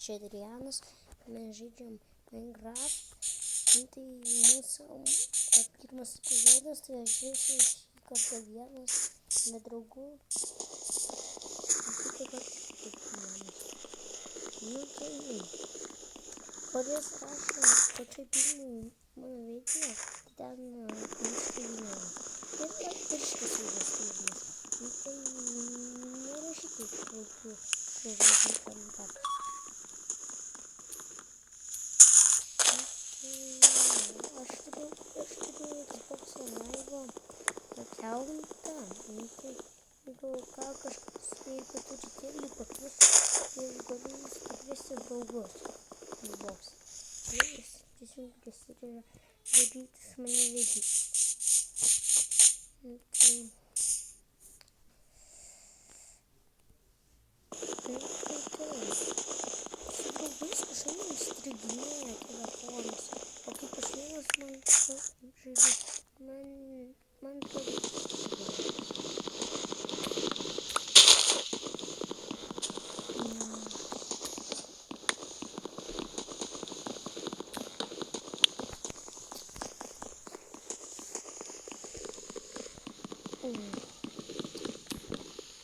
čia Adrianas, mes žaidžiam Minecraft. Tai mūsų pirmas epizodas, tai aš žaisiu šį kartą vienas, be draugų. Tai kodės rašo pačioj pirmai mano veikė, ten nuskaitinėjau. Ir pirštas įvestėjimas. Tai nerašykit kokių žodžių komentarų. Aš turiu Xbox Live accountą. Tai jeigu ką kažkas, jeigu turi keli pakviesti, tai aš galiu jūs pakviesti draugus. Xbox. Jis tiesiog yra darytis mane vedyti. Su draugais kažkaip įstriginėja telefonas. O kaip aš vienas man pavyks.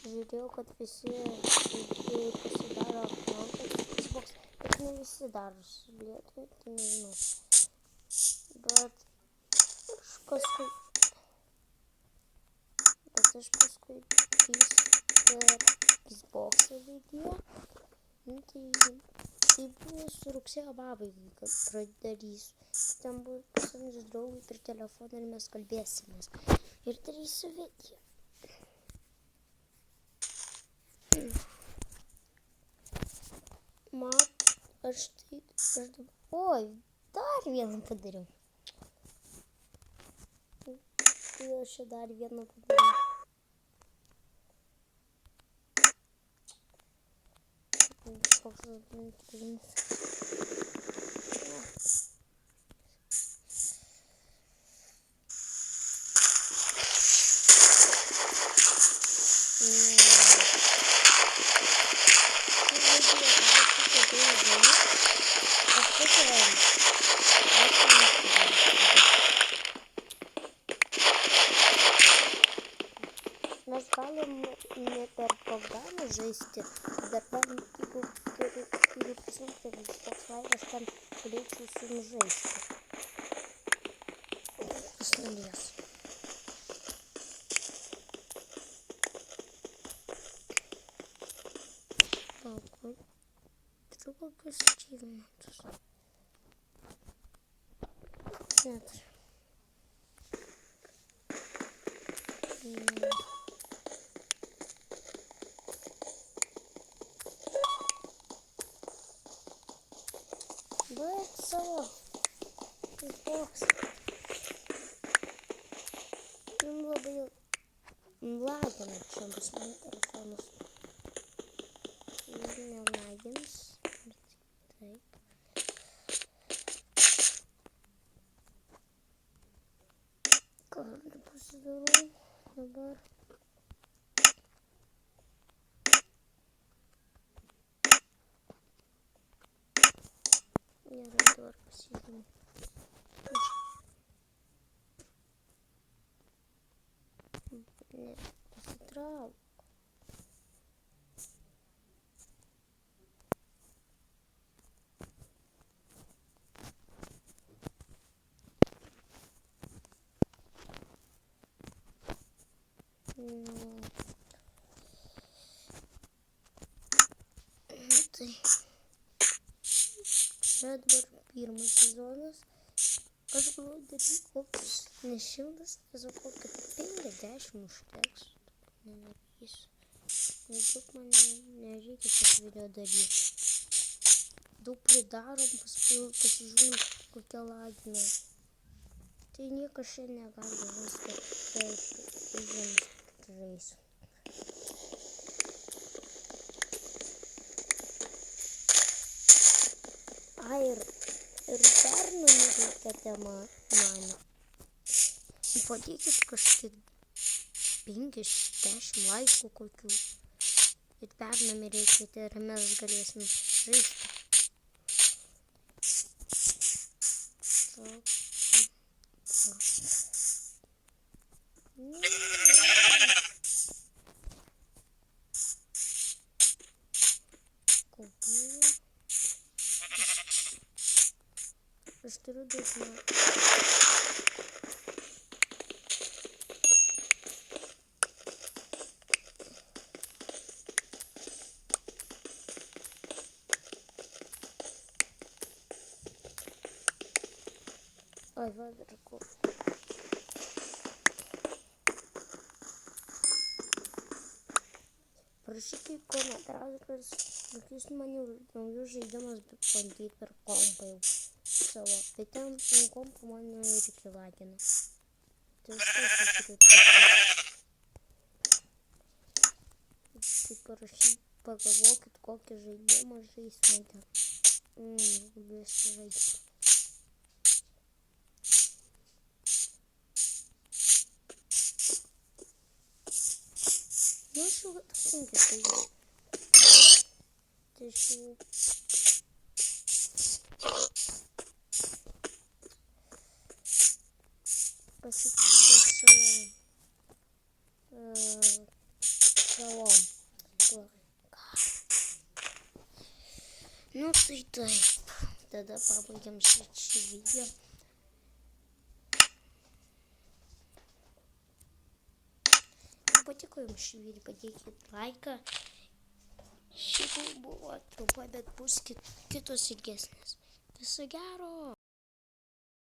Žiūrėjau, kad visi pasidaro akauntą Xbox, bet ne visi daro su Lietuvai, tai nežinau. Bet aš paskui per Xbox'ą video, tai buvo su rugsėjo pabaigai, kad padarysiu. Ten buvo pasamdžius draugui per telefoną ir mes kalbėsimės. Ir darysiu video. Oi, dar vieną padariau. Tai aš čia dar vieną padariau. Mes galim ne per programą žaisti, bet galim, jeigu prisijungti Xbox Live, aš ten galėčiau su jums žaisti. Iš dalies. Turiu kokius achievementus. Neturiu. Baik savo Xbox. Jums labai lagina čia bus mano telefonas. Ir nelagins. Taip. Ką pasidarau dabar? Gerai, dabar pasižiūrėjau. Ne, pasitrauk. Tai čia dabar pirmas sezonas. Aš galvoju daryti kokius ne 100, tiesiog kokį 50 užteks. Nedarysiu. Maždaug man nereikia šitą video daryti. Daug pridarom, paskui pasižiūrim kokia lagina. Tai niekas šiandien negali žaisti. Žaisiu. Ir dar numirėkite man. Padėkit kažkiek 50 laikų kokių. Ir dar numirėkite ir mes galėsim žaisti. Aš turiu daug metų. Oi, va, dragu. Parašykite komentarus, kokius man jau naujus žaidimus bandyti per kompą jau savo. Bet ten ant kompo man irgi lagina. Tai aš turiu tai parašyti, pagalvokit, kokį žaidimą žaistumėte. Visi žaidimai. Nu, aš jau atsunkiu tai. Tai aš jau... Pasitikiu savo... Nu, tai taip. Tada pabaigiam šį video. Patiko jums šį video, padėkit laiką. Šitai buvo trumpa, bet bus kitos ilgesnės. Viso gero!